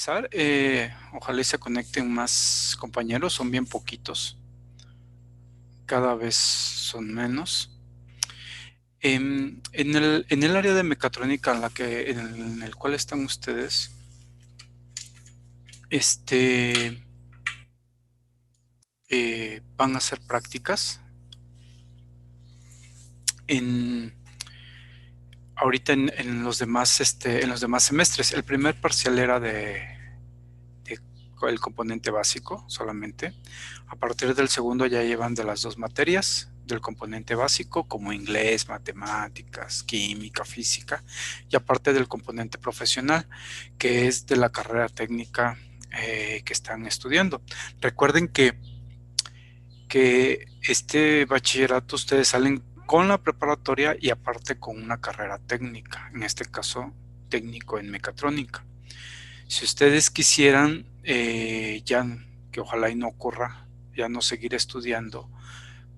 comenzar, ojalá y se conecten más compañeros, son bien poquitos, cada vez son menos. En el área de mecatrónica en el cual están ustedes, este, van a hacer prácticas en, ahorita en los demás, en los demás semestres. El primer parcial era de el componente básico solamente. A partir del segundo ya llevan de las dos materias del componente básico, como inglés, matemáticas, química, física, y aparte del componente profesional, que es de la carrera técnica que están estudiando. Recuerden que este bachillerato ustedes salen con la preparatoria y aparte con una carrera técnica, en este caso técnico en mecatrónica. Si ustedes quisieran, ya que ojalá y no ocurra, ya no seguir estudiando,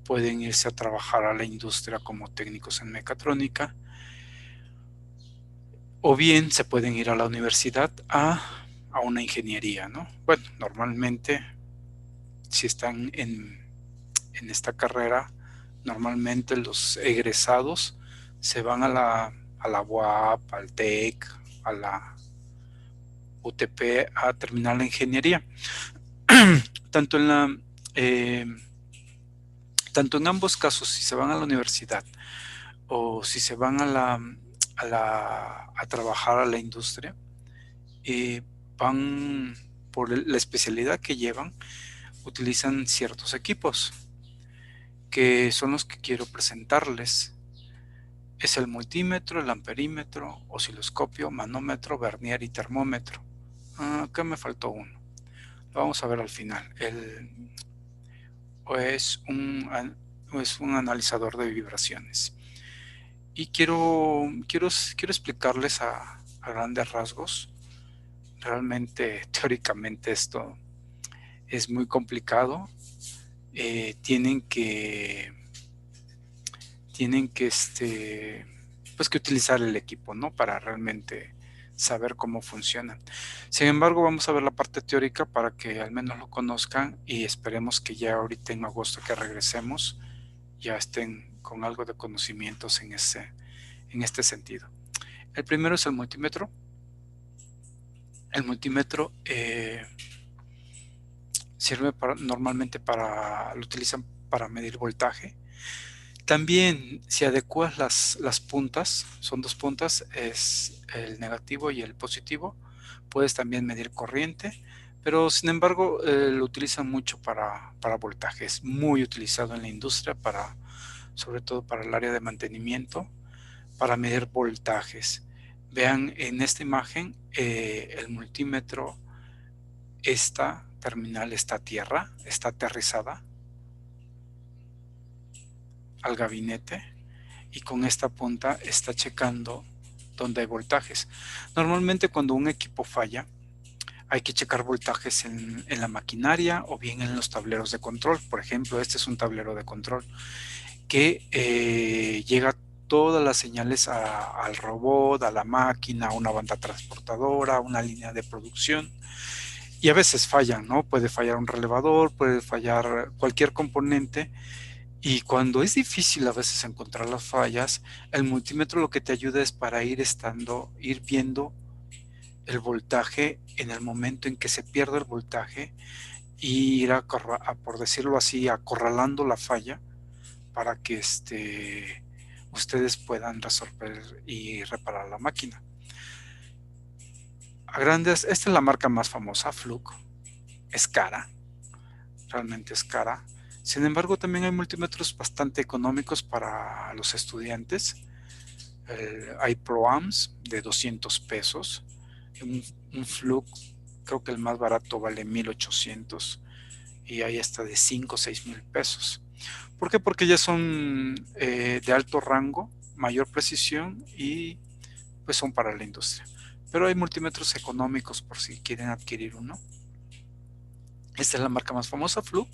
pueden irse a trabajar a la industria como técnicos en mecatrónica, o bien se pueden ir a la universidad a una ingeniería, ¿no? Bueno, normalmente, si están en esta carrera, normalmente los egresados se van a la UAP, al TEC, a la UTP a terminar la ingeniería. tanto en la eh, tanto en ambos casos, si se van a la universidad o si se van a trabajar a la industria, van por la especialidad que llevan, utilizan ciertos equipos que son los que quiero presentarles. Es el multímetro, el amperímetro, osciloscopio, manómetro, vernier y termómetro. Acá me faltó uno. Lo vamos a ver al final. Es un analizador de vibraciones. Y quiero explicarles a grandes rasgos. Realmente, teóricamente, esto es muy complicado. Tienen que pues que utilizar el equipo, ¿no? Para realmente saber cómo funciona. Sin embargo, vamos a ver la parte teórica para que al menos lo conozcan y esperemos que ya ahorita en agosto que regresemos ya estén con algo de conocimientos en este sentido. El primero es el multímetro. El multímetro sirve normalmente lo utilizan para medir voltaje. También, si adecuas las puntas, son dos puntas, es el negativo y el positivo, puedes también medir corriente, pero sin embargo lo utilizan mucho para voltaje. Es muy utilizado en la industria, sobre todo para el área de mantenimiento, para medir voltajes. Vean en esta imagen el multímetro, esta terminal está a tierra, está aterrizada al gabinete y con esta punta está checando dónde hay voltajes. Normalmente cuando un equipo falla, hay que checar voltajes en la maquinaria o bien en los tableros de control. Por ejemplo, este es un tablero de control que llega todas las señales al robot, a la máquina, a una banda transportadora, a una línea de producción. Y a veces fallan, ¿no? Puede fallar un relevador, puede fallar cualquier componente. Y cuando es difícil a veces encontrar las fallas, el multímetro lo que te ayuda es para ir viendo el voltaje en el momento en que se pierde el voltaje y ir por decirlo así, acorralando la falla para que ustedes puedan resolver y reparar la máquina. Esta es la marca más famosa, Fluke. Es cara, realmente es cara. Sin embargo, también hay multímetros bastante económicos para los estudiantes. Hay ProAms de 200 pesos. Un Fluke, creo que el más barato vale 1,800 y hay hasta de 5 o 6 mil pesos. ¿Por qué? Porque ya son de alto rango, mayor precisión y pues son para la industria. Pero hay multímetros económicos por si quieren adquirir uno. Esta es la marca más famosa, Fluke.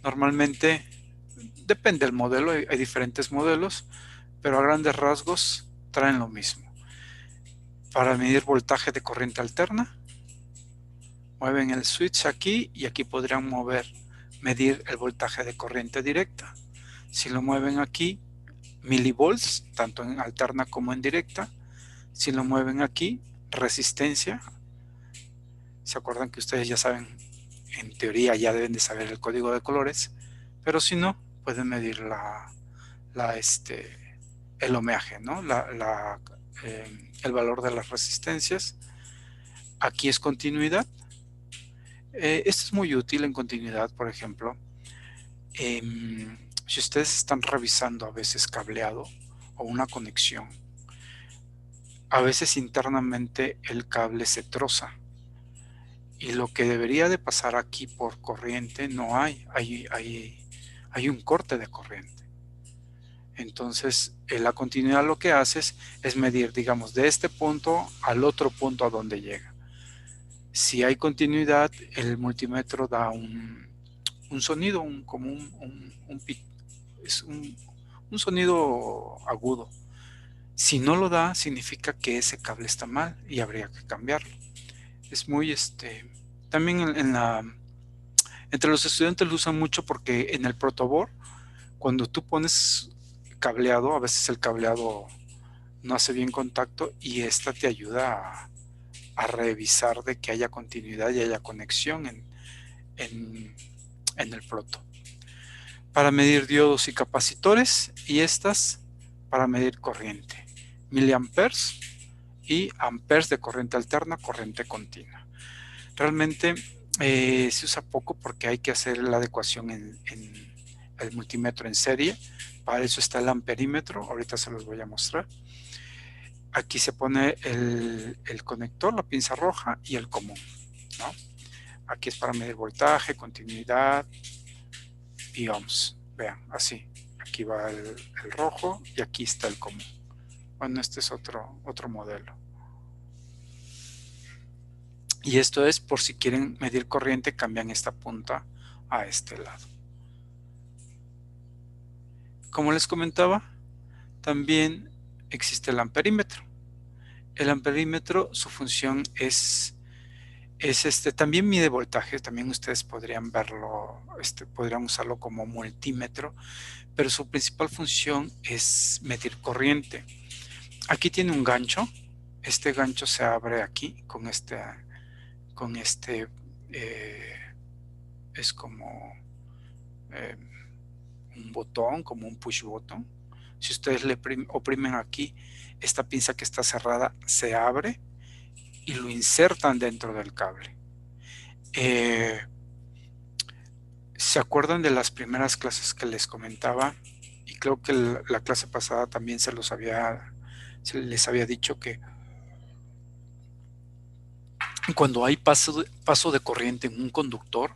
Normalmente depende del modelo, hay diferentes modelos, pero a grandes rasgos traen lo mismo. Para medir voltaje de corriente alterna, Mueven el switch aquí y aquí podrían medir el voltaje de corriente directa. Si lo mueven aquí, milivolts, tanto en alterna como en directa. Si lo mueven aquí, resistencia. ¿Se acuerdan que ustedes ya saben? En teoría ya deben de saber el código de colores, pero si no, pueden medir el ohmeaje, ¿no? El valor de las resistencias. Aquí es continuidad. Esto es muy útil en continuidad, por ejemplo. Si ustedes están revisando a veces cableado o una conexión, a veces internamente el cable se troza y lo que debería de pasar aquí por corriente no hay un corte de corriente. Entonces, la continuidad lo que haces es medir, digamos, de este punto al otro punto a donde llega. Si hay continuidad, el multímetro da un sonido, como es un sonido agudo. Si no lo da, significa que ese cable está mal y habría que cambiarlo. Es muy, también entre los estudiantes lo usan mucho porque en el protoboard, cuando tú pones cableado, a veces el cableado no hace bien contacto y esta te ayuda a revisar de que haya continuidad y haya conexión en el proto. Para medir diodos y capacitores, y estas para medir corriente, miliamperes y amperes de corriente alterna, corriente continua. Realmente se usa poco porque hay que hacer la adecuación en el multímetro en serie. Para eso está el amperímetro, ahorita se los voy a mostrar. Aquí se pone el conector, la pinza roja y el común, ¿no? Aquí es para medir voltaje, continuidad y ohms. Vean, así. Aquí va el rojo y aquí está el común. Bueno, este es otro modelo. Y esto es por si quieren medir corriente, cambian esta punta a este lado. Como les comentaba, también existe el amperímetro. El amperímetro, su función es también mide voltaje, también ustedes podrían verlo, podrían usarlo como multímetro, pero su principal función es medir corriente. Aquí tiene un gancho, este gancho se abre aquí eh, es como eh, un botón, como un push button. Si ustedes le oprimen aquí, esta pinza que está cerrada se abre y lo insertan dentro del cable. ¿Se acuerdan de las primeras clases que les comentaba? Y creo que la clase pasada también se les había dicho que cuando hay paso de corriente en un conductor,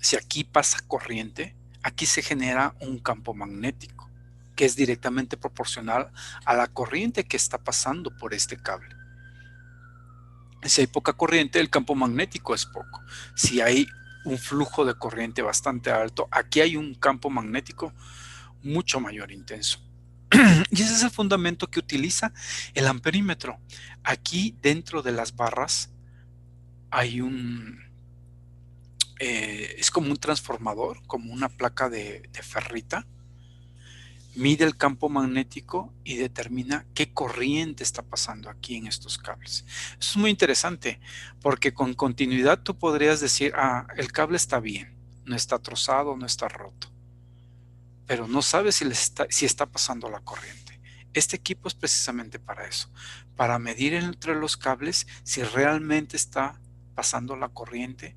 si aquí pasa corriente, aquí se genera un campo magnético que es directamente proporcional a la corriente que está pasando por este cable. Si hay poca corriente, el campo magnético es poco. Si hay un flujo de corriente bastante alto, aquí hay un campo magnético mucho mayor intenso. Y ese es el fundamento que utiliza el amperímetro. Aquí dentro de las barras hay es como un transformador, como una placa de ferrita. Mide el campo magnético y determina qué corriente está pasando aquí en estos cables. Eso es muy interesante porque con continuidad tú podrías decir, el cable está bien, no está trozado, no está roto, pero no sabes si está pasando la corriente. Este equipo es precisamente para eso, para medir entre los cables si realmente está pasando la corriente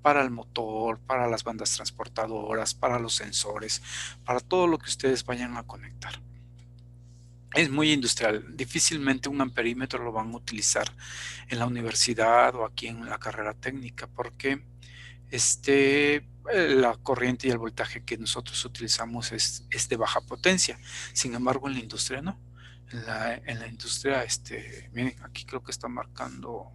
para el motor, para las bandas transportadoras, para los sensores, para todo lo que ustedes vayan a conectar. Es muy industrial, difícilmente un amperímetro lo van a utilizar en la universidad o aquí en la carrera técnica porque la corriente y el voltaje que nosotros utilizamos es de baja potencia. Sin embargo, en la industria no. En la industria, miren, aquí creo que está marcando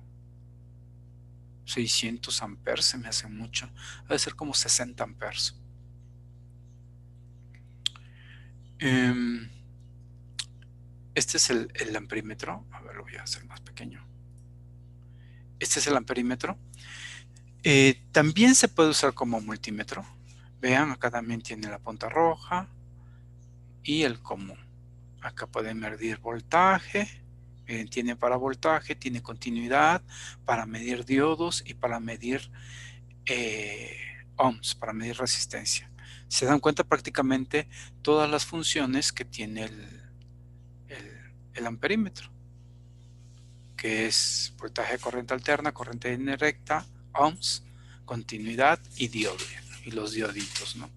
600 amperes, se me hace mucho. Debe ser como 60 amperes. Este es el amperímetro. A ver, lo voy a hacer más pequeño. Este es el amperímetro. También se puede usar como multímetro. Vean, acá también tiene la punta roja y el común. Acá pueden medir voltaje. Tiene para voltaje, tiene continuidad, para medir diodos y para medir ohms, para medir resistencia. Se dan cuenta prácticamente todas las funciones que tiene el amperímetro, que es voltaje, corriente alterna, corriente indirecta, ohms, continuidad y diodo, y los dioditos, ¿no?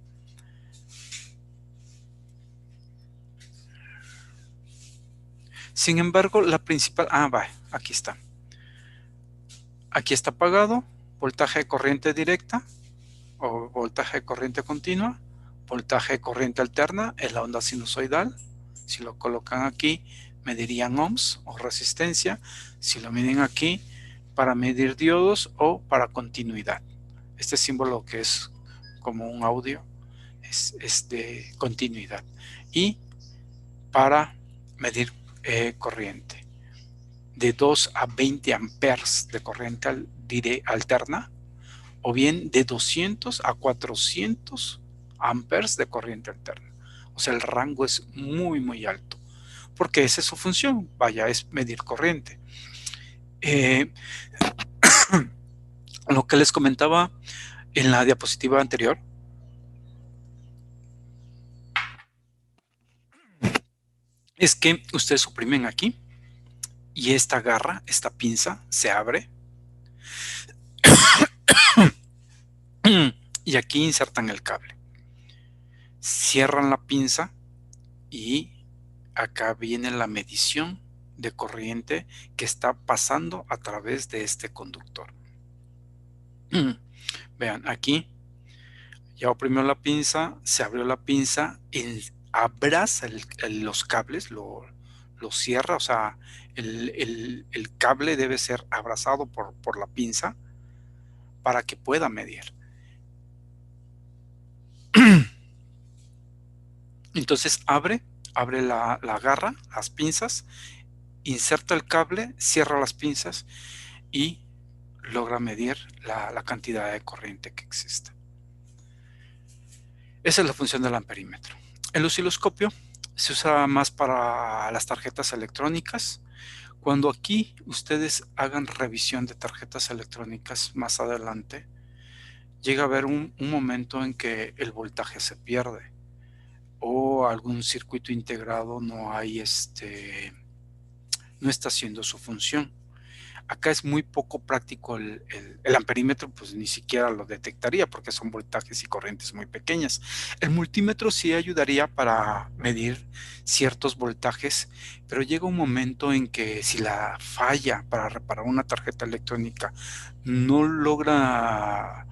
Sin embargo, la principal, aquí está. Aquí está apagado, voltaje de corriente directa o voltaje de corriente continua, voltaje de corriente alterna es la onda sinusoidal. Si lo colocan aquí, medirían ohms o resistencia. Si lo miden aquí, para medir diodos o para continuidad. Este símbolo que es como un audio es de continuidad. Y para medir corriente de 2 a 20 amperes de corriente alterna, o bien de 200 a 400 amperes de corriente alterna. O sea, el rango es muy, muy alto, porque esa es su función, vaya, es medir corriente. Lo que les comentaba en la diapositiva anterior, es que ustedes suprimen aquí y esta garra, esta pinza, se abre y aquí insertan el cable. Cierran la pinza y acá viene la medición de corriente que está pasando a través de este conductor. Vean, aquí ya oprimió la pinza, se abrió la pinza, abraza los cables, lo cierra, o sea, el cable debe ser abrazado por la pinza para que pueda medir. Entonces abre la garra, las pinzas, inserta el cable, cierra las pinzas y logra medir la cantidad de corriente que existe. Esa es la función del amperímetro. El osciloscopio se usa más para las tarjetas electrónicas. Cuando aquí ustedes hagan revisión de tarjetas electrónicas más adelante, llega a haber un momento en que el voltaje se pierde o algún circuito integrado no está haciendo su función. Acá es muy poco práctico el amperímetro, pues ni siquiera lo detectaría porque son voltajes y corrientes muy pequeñas. El multímetro sí ayudaría para medir ciertos voltajes, pero llega un momento en que si la falla para reparar una tarjeta electrónica no logra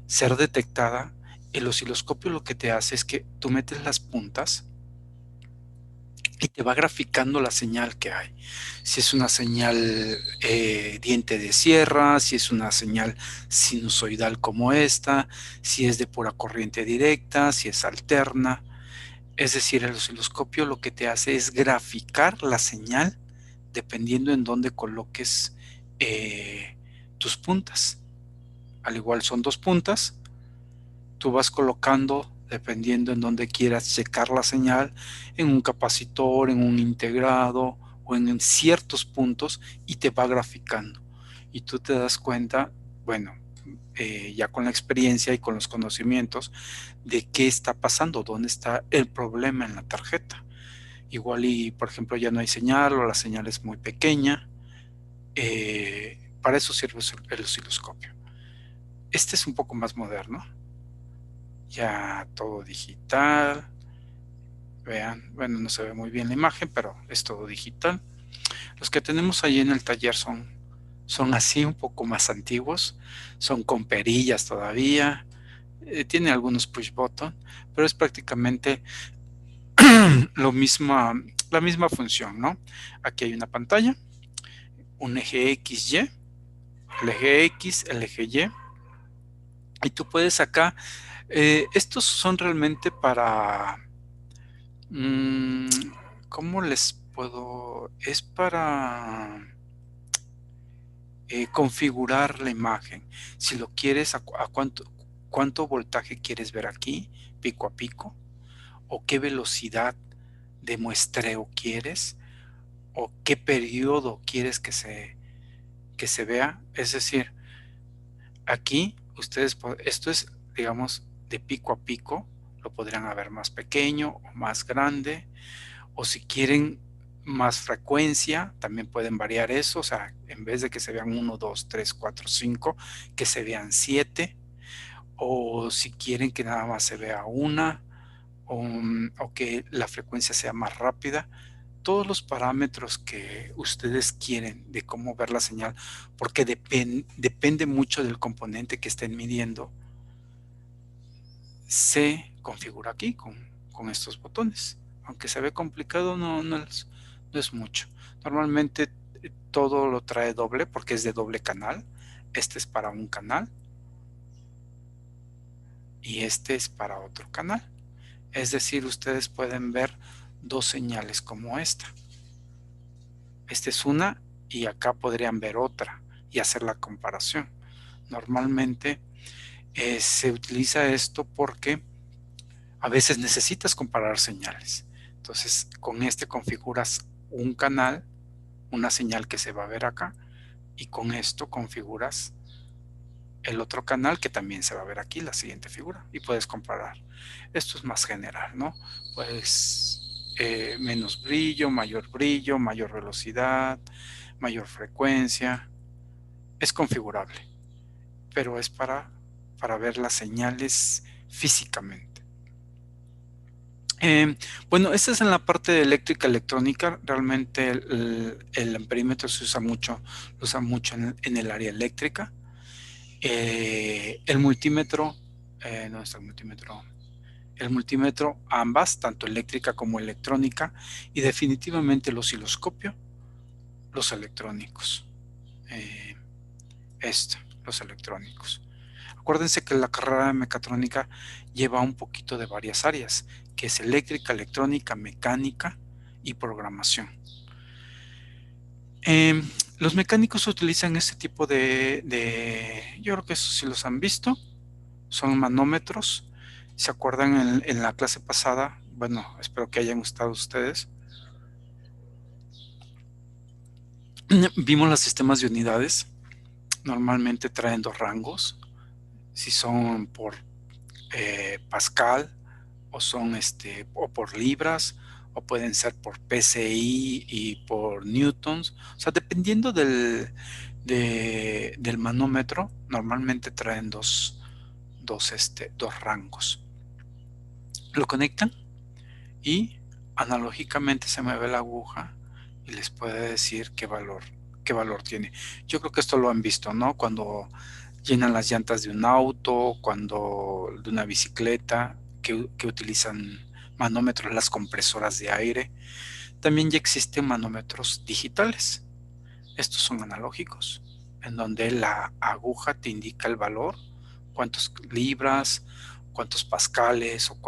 ser detectada, el osciloscopio lo que te hace es que tú metes las puntas y te va graficando la señal que hay. Si es una señal diente de sierra, si es una señal sinusoidal como esta, si es de pura corriente directa, si es alterna. Es decir, el osciloscopio lo que te hace es graficar la señal dependiendo en dónde coloques tus puntas. Al igual son dos puntas, tú vas colocando dependiendo en donde quieras checar la señal, en un capacitor, en un integrado o en ciertos puntos y te va graficando. Y tú te das cuenta, bueno, ya con la experiencia y con los conocimientos de qué está pasando, dónde está el problema en la tarjeta. Igual y, por ejemplo, ya no hay señal o la señal es muy pequeña. Para eso sirve el osciloscopio. Este es un poco más moderno. Ya todo digital. Vean, bueno, no se ve muy bien la imagen, pero es todo digital. Los que tenemos ahí en el taller son así un poco más antiguos, son con perillas todavía, tiene algunos push button, pero es prácticamente la misma función, ¿no? Aquí hay una pantalla, un eje XY, el eje X, el eje Y, y tú puedes acá, estos son realmente para Mm, ¿cómo les puedo? Es para configurar la imagen. Si lo quieres, a cuánto voltaje quieres ver aquí, pico a pico, o qué velocidad de muestreo quieres, o qué periodo quieres que se vea. Es decir, aquí ustedes, esto es, digamos, de pico a pico, lo podrían ver más pequeño o más grande, o si quieren más frecuencia, también pueden variar eso, o sea, en vez de que se vean 1, 2, 3, 4, 5, que se vean 7, o si quieren que nada más se vea una, o que la frecuencia sea más rápida. Todos los parámetros que ustedes quieren de cómo ver la señal, porque depende mucho del componente que estén midiendo, se configura aquí con estos botones. Aunque se ve complicado, no es mucho. Normalmente todo lo trae doble porque es de doble canal. Este es para un canal y este es para otro canal. Es decir, ustedes pueden ver dos señales como esta. Esta es una y acá podrían ver otra y hacer la comparación. Normalmente se utiliza esto porque a veces necesitas comparar señales. Entonces, con este configuras un canal, una señal que se va a ver acá, y con esto configuras el otro canal que también se va a ver aquí, la siguiente figura, y puedes comparar. Esto es más general, ¿no? Pues menos brillo, mayor velocidad, mayor frecuencia. Es configurable, pero es para ver las señales físicamente. Bueno, esta es en la parte de eléctrica electrónica. Realmente el amperímetro se usa mucho, lo usa mucho en el área eléctrica. El multímetro, ¿dónde está el multímetro? El multímetro, ambas, tanto eléctrica como electrónica, y definitivamente el osciloscopio, los electrónicos. Eh, los electrónicos. Acuérdense que la carrera de mecatrónica lleva un poquito de varias áreas, que es eléctrica, electrónica, mecánica y programación. Los mecánicos utilizan este tipo yo creo que eso sí los han visto, son manómetros. ¿Se acuerdan en la clase pasada? Bueno, espero que hayan gustado ustedes. Vimos los sistemas de unidades. Normalmente traen dos rangos. Si son por Pascal, o son o por libras, o pueden ser por PSI y por newtons. O sea, dependiendo del manómetro, normalmente traen dos rangos. Lo conectan y analógicamente se mueve la aguja y les puede decir qué valor tiene. Yo creo que esto lo han visto, ¿no? Cuando llenan las llantas de un auto, cuando de una bicicleta, que utilizan manómetros, las compresoras de aire. También ya existen manómetros digitales. Estos son analógicos, en donde la aguja te indica el valor, cuántos libras, cuántos pascales o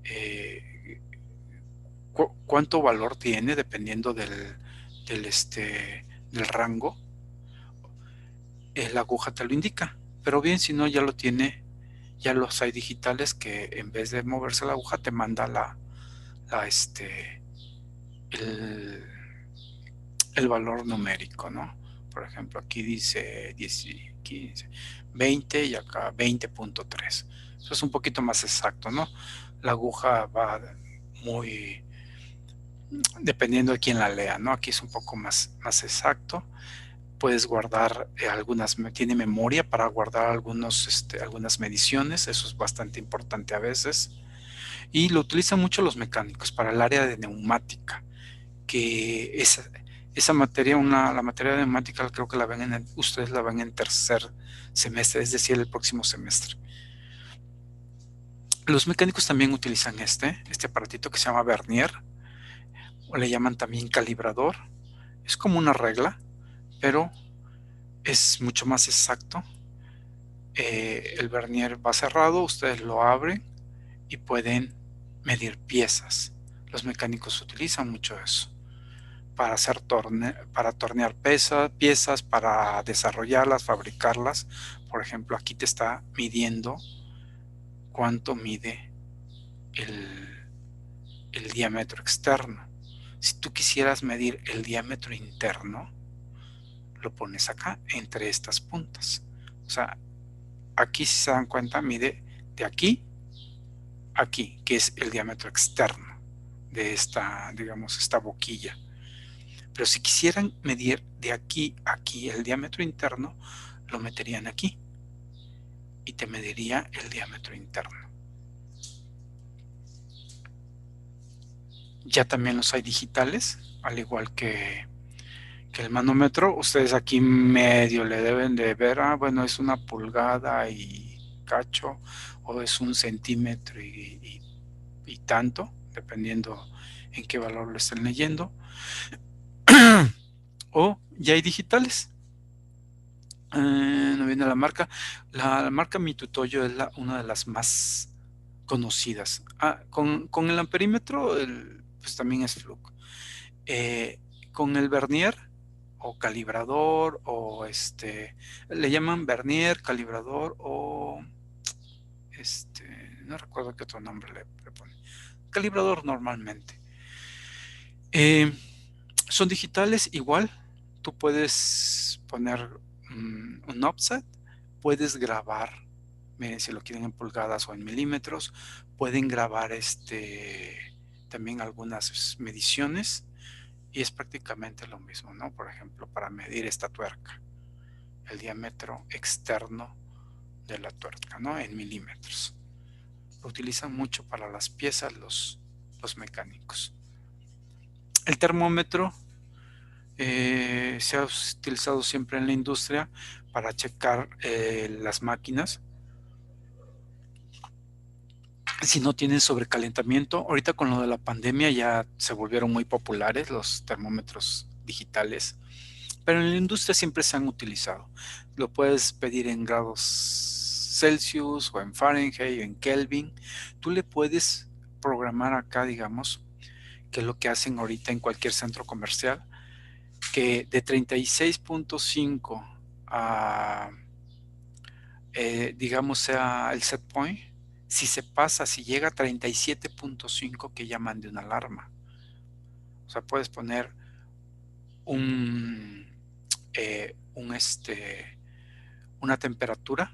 eh, cuánto valor tiene dependiendo del rango. La aguja te lo indica, pero bien, si no, ya lo tiene, ya los hay digitales que en vez de moverse la aguja te manda la el, el valor numérico, ¿no? Por ejemplo, aquí dice 10, 15, 20 y acá 20.3. Eso es un poquito más exacto, ¿no? La aguja va muy dependiendo de quién la lea, ¿no? Aquí es un poco más exacto. Puedes guardar tiene memoria para guardar algunas mediciones, eso es bastante importante a veces. Y lo utilizan mucho los mecánicos para el área de neumática, que esa materia, la materia de neumática, creo que ustedes la ven en tercer semestre, es decir, el próximo semestre. Los mecánicos también utilizan este aparatito que se llama vernier, o le llaman también calibrador. Es como una regla, pero es mucho más exacto. El vernier va cerrado, ustedes lo abren y pueden medir piezas. Los mecánicos utilizan mucho eso. para para tornear piezas, para desarrollarlas, fabricarlas. Por ejemplo, aquí te está midiendo cuánto mide el diámetro externo. Si tú quisieras medir el diámetro interno, lo pones acá, entre estas puntas. O sea, aquí, si se dan cuenta, mide de aquí a aquí, que es el diámetro externo de esta, digamos, esta boquilla. Pero si quisieran medir de aquí a aquí el diámetro interno, lo meterían aquí y te mediría el diámetro interno. Ya también los hay digitales, al igual que el manómetro. Ustedes aquí medio le deben de ver, bueno, es 1 pulgada y cacho, o es 1 centímetro y tanto, dependiendo en qué valor lo estén leyendo. O ya hay digitales. No viene la marca. La marca Mitutoyo es una de las más conocidas. Con el amperímetro, pues también es Fluke. Con el vernier o calibrador, o le llaman vernier, calibrador, o no recuerdo qué otro nombre le ponen. Calibrador normalmente. Son digitales igual. Tú puedes poner un offset, puedes grabar, miren, si lo quieren en pulgadas o en milímetros, pueden grabar también algunas mediciones, y es prácticamente lo mismo, ¿no? Por ejemplo, para medir esta tuerca, el diámetro externo de la tuerca, ¿no? En milímetros. Lo utilizan mucho para las piezas los mecánicos. El termómetro se ha utilizado siempre en la industria para checar las máquinas si no tienen sobrecalentamiento. Ahorita con lo de la pandemia ya se volvieron muy populares los termómetros digitales, pero en la industria siempre se han utilizado. Lo puedes pedir en grados Celsius o en Fahrenheit o en Kelvin. Tú le puedes programar acá, digamos, que es lo que hacen ahorita en cualquier centro comercial, que de 36.5 a, digamos, sea el set point. Si se pasa, si llega a 37.5, que ya mande una alarma. O sea, puedes poner un, una temperatura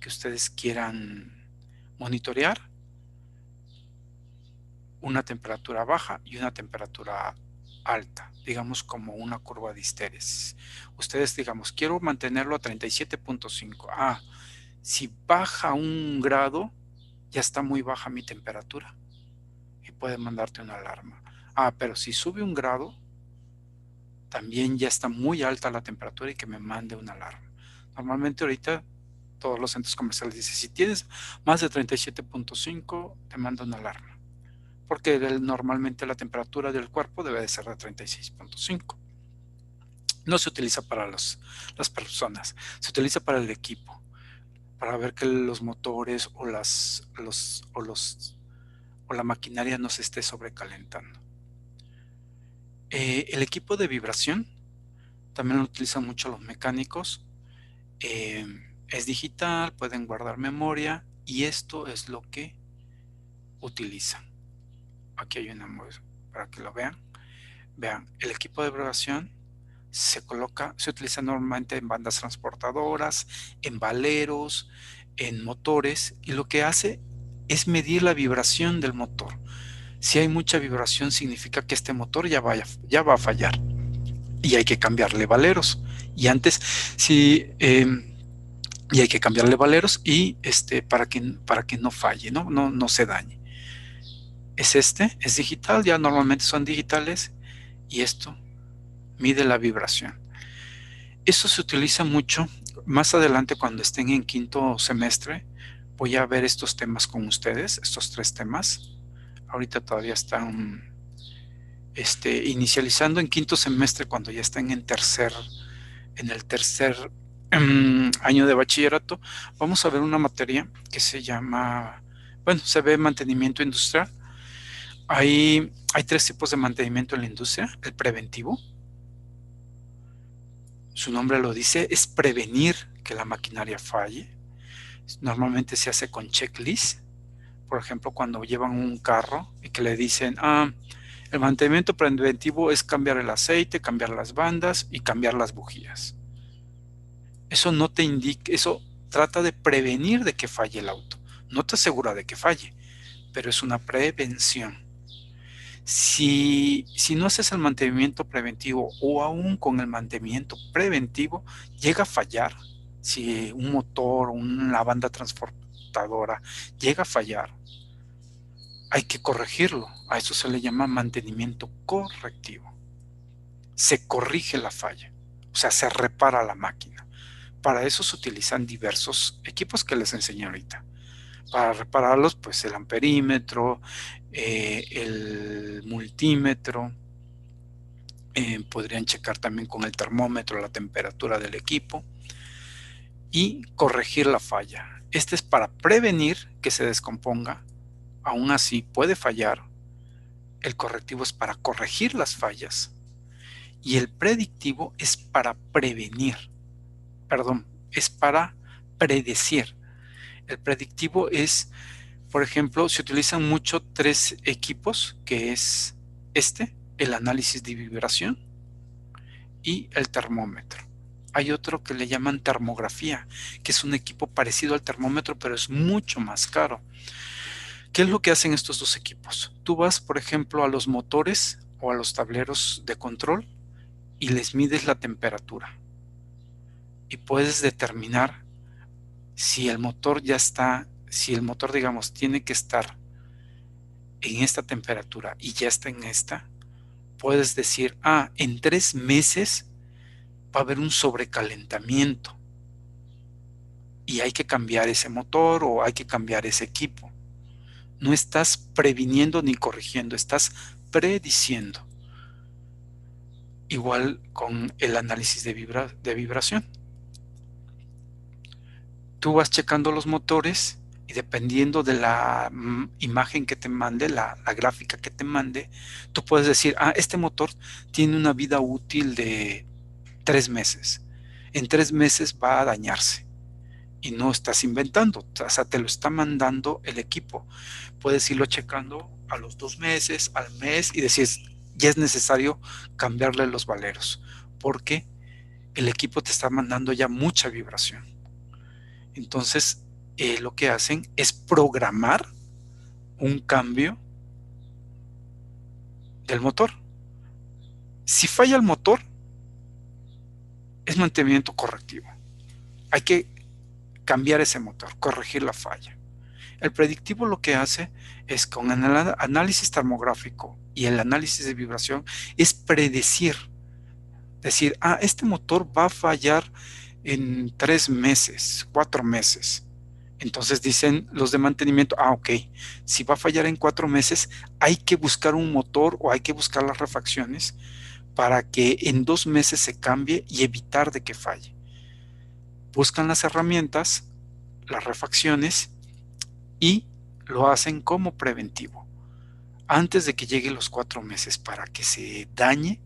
que ustedes quieran monitorear, una temperatura baja y una temperatura alta, digamos como una curva de histéresis. Ustedes, digamos, quiero mantenerlo a 37.5. Si baja 1 grado, ya está muy baja mi temperatura y puede mandarte una alarma. Pero si sube 1 grado, también ya está muy alta la temperatura y que me mande una alarma. Normalmente ahorita todos los centros comerciales dicen, si tienes más de 37.5, te manda una alarma, porque normalmente la temperatura del cuerpo debe de ser de 36.5. No se utiliza para las personas, se utiliza para el equipo, para ver que los motores o la maquinaria no se esté sobrecalentando. El equipo de vibración también lo utilizan mucho los mecánicos. Es digital, pueden guardar memoria, y esto es lo que utilizan. Aquí hay una muestra para que lo vean. Vean, el equipo de vibración se utiliza normalmente en bandas transportadoras, en valeros, en motores, y lo que hace es medir la vibración del motor. Si hay mucha vibración, significa que este motor ya va a fallar y hay que cambiarle valeros. Y antes, y hay que cambiarle valeros y para que no falle, no se dañe. Es digital, ya normalmente son digitales, y esto mide la vibración. Eso se utiliza mucho. Más adelante, cuando estén en quinto semestre, voy a ver estos temas con ustedes, estos 3 temas. Ahorita todavía están inicializando en quinto semestre, cuando ya estén en el tercer año de bachillerato. Vamos a ver una materia que se llama, se ve mantenimiento industrial. Ahí Hay 3 tipos de mantenimiento en la industria. El preventivo, su nombre lo dice, es prevenir que la maquinaria falle. Normalmente se hace con checklist. Por ejemplo, cuando llevan un carro y que le dicen, el mantenimiento preventivo es cambiar el aceite, cambiar las bandas y cambiar las bujías. Eso no te indica, eso trata de prevenir de que falle el auto. No te asegura de que falle, pero es una prevención. Si no haces el mantenimiento preventivo o aún con el mantenimiento preventivo llega a fallar, si un motor o una banda transportadora llega a fallar, hay que corregirlo. A eso se le llama mantenimiento correctivo. Se corrige la falla, o sea, se repara la máquina. Para eso se utilizan diversos equipos que les enseñé ahorita. Para repararlos, pues el amperímetro, el multímetro, podrían checar también con el termómetro la temperatura del equipo y corregir la falla. Este es para prevenir que se descomponga. Aún así puede fallar. El correctivo es para corregir las fallas y el predictivo es para prevenir. Perdón, es para predecir. El predictivo es, por ejemplo, se utilizan mucho 3 equipos, que es el análisis de vibración y el termómetro. Hay otro que le llaman termografía, que es un equipo parecido al termómetro, pero es mucho más caro. ¿Qué es lo que hacen estos 2 equipos? Tú vas, por ejemplo, a los motores o a los tableros de control y les mides la temperatura. Y puedes determinar si el motor ya está, si el motor, digamos, tiene que estar en esta temperatura y ya está en esta, puedes decir, en 3 meses va a haber un sobrecalentamiento y hay que cambiar ese motor o hay que cambiar ese equipo. No estás previniendo ni corrigiendo, estás prediciendo. Igual con el análisis de vibración. Tú vas checando los motores y dependiendo de la imagen que te mande, la gráfica que te mande, tú puedes decir, este motor tiene una vida útil de 3 meses. En 3 meses va a dañarse. Y no estás inventando, o sea, te lo está mandando el equipo. Puedes irlo checando a los 2 meses, al mes y decir, ya es necesario cambiarle los valeros, porque el equipo te está mandando ya mucha vibración. Entonces, lo que hacen es programar un cambio del motor. Si falla el motor, es mantenimiento correctivo. Hay que cambiar ese motor, corregir la falla. El predictivo lo que hace es con el análisis termográfico y el análisis de vibración es predecir, decir, este motor va a fallar en 3 meses, 4 meses. Entonces dicen los de mantenimiento, ok, si va a fallar en 4 meses, hay que buscar un motor o hay que buscar las refacciones para que en 2 meses se cambie y evitar de que falle. Buscan las herramientas, las refacciones y lo hacen como preventivo. Antes de que lleguen los 4 meses para que se dañe,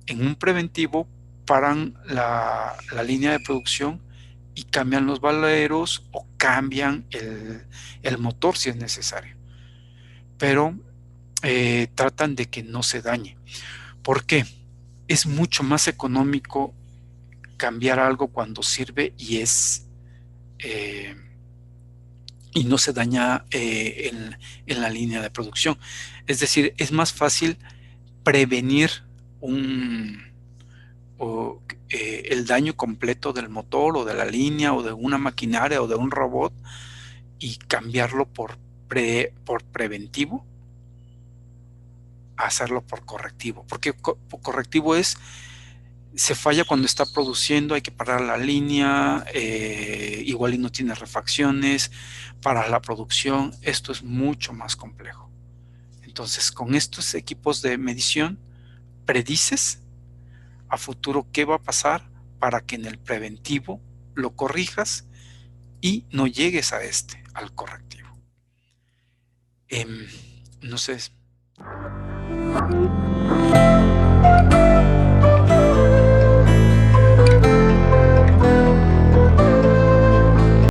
en un preventivo paran la línea de producción y cambian los valeros o cambian el motor si es necesario. Pero tratan de que no se dañe. ¿Por qué? Es mucho más económico cambiar algo cuando sirve y y no se daña en la línea de producción. Es decir, es más fácil prevenir el daño completo del motor o de la línea o de una maquinaria o de un robot y cambiarlo por preventivo a hacerlo por correctivo. Porque correctivo se falla cuando está produciendo, hay que parar la línea, igual y no tiene refacciones para la producción. Esto es mucho más complejo. Entonces, con estos equipos de medición, predices a futuro qué va a pasar para que en el preventivo lo corrijas y no llegues al correctivo. No sé.